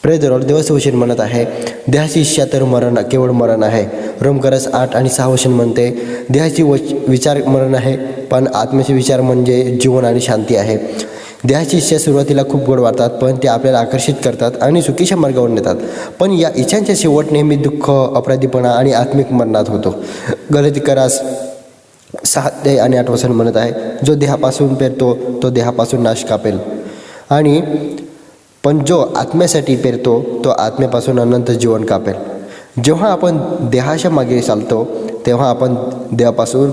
Praise the Lord. देवाचं वचन म्हणत आहे, देहाची इच्छा तर मरण, केवळ मरण आहे. रोमकरस 8 आणि 6 वचन म्हणते, देहाची विचार मरण आहे, पण आत्म्याचे विचार म्हणजे जीवन आणि शांती आहे. देहाची इच्छा सुरुवातीला खूप गोड वाटतात, पण ते आपल्याला आकर्षित करतात आणि चुकीच्या मार्गावर नेतात. पण या इच्छांचे शेवट नेहमी दुःख, अपराधीपणा आणि आत्मिक मरणात होतो. गलातिकरास 6 आणि 8 वचन म्हणत आहे, जो देहापासून पेरतो तो देहापासून नाश कापेल, आणि पण जो आत्म्यासाठी पेरतो तो आत्म्यापासून अनंत जीवन कापेल. जेव्हा आपण देहाच्या मागे चालतो तेव्हा आपण देहापासून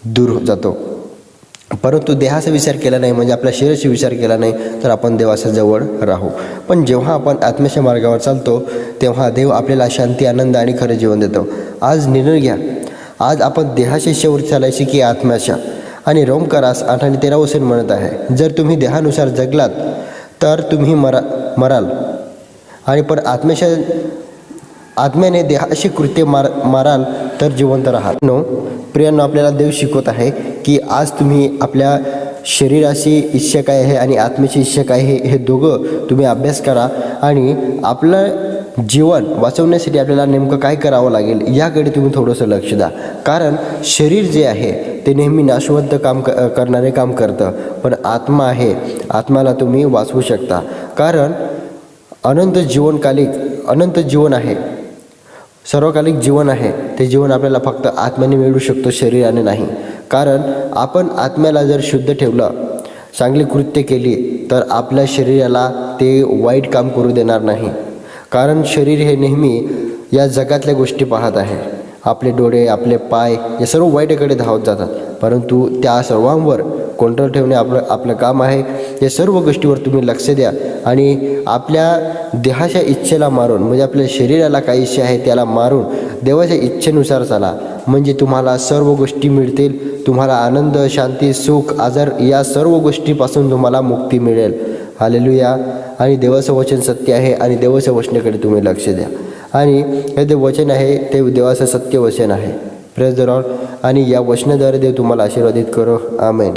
दूर जातो. परंतु देहाचा विचार केला नाही म्हणजे आपल्या शरीराचा विचार केला नाही तर आपण देवाच्या जवळ राहू. पण जेव्हा आपण आत्म्याच्या मार्गावर चालतो तेव्हा देव आपल्याला शांती, आनंद आणि खरं जीवन देतो. आज निर्णय घ्या, आज आपण देहाच्या इच्छेवर चालायचे की आत्म्याच्या. आणि रोमकरास 8 आणि 13 वचन म्हणत आहे, जर तुम्ही देहानुसार जगलात तर तुम्ही मराल, आणि पण आत्म्याने देहाशी कृत्य माराल तर जिवंत राहाल. प्रियांनो, आपल्याला देव शिकवत आहे की आज तुम्ही आपल्या शरीराची इच्छा काय आहे आणि आत्म्याची इच्छा काय आहे हे दोघं तुम्ही अभ्यास करा, आणि आपलं जीवन वाचवण्यासाठी आपल्याला नेमकं काय करावं लागेल याकडे तुम्ही थोडंसं लक्ष द्या. कारण शरीर जे आहे ते नेहमी नाशवंत करणारे काम करतं, पण आत्मा आहे, आत्म्याला तुम्ही वाचवू शकता. कारण अनंत जीवन आहे, सर्वकालिक जीवन आहे. ते जीवन आपल्याला फक्त आत्म्याने मिळू शकतो, शरीराने नाही. कारण आपण आत्म्याला जर शुद्ध ठेवलं, चांगली कृत्य केली, तर आपल्या शरीराला ते वाईट काम करू देणार नाही. कारण शरीर हे नेहमी या जगातल्या गोष्टी पाहत आहे. आपले डोळे, आपले पाय हे सर्व वाईटकडे धावत जातात, परंतु त्या सर्वांवर कंट्रोल ठेवणे आपलं काम आहे. या सर्व गोष्टीवर तुम्ही लक्ष द्या आणि आपल्या देहाच्या इच्छेला मारून, म्हणजे आपल्या शरीराला काही इच्छा आहे त्याला मारून देवाच्या इच्छेनुसार चाला, म्हणजे तुम्हाला सर्व गोष्टी मिळतील. तुम्हाला आनंद, शांती, सुख, आजार या सर्व गोष्टीपासून तुम्हाला मुक्ती मिळेल. हालेलुया. आणि देवाचं वचन सत्य आहे आणि देवाच्या वचनाकडे तुम्ही लक्ष द्या. आणि हे जे वचन आहे ते देवाचं सत्य वचन आहे. Praise the Lord. आणि या वचनाद्वारे देव तुम्हाला आशीर्वादित करो. आमेन.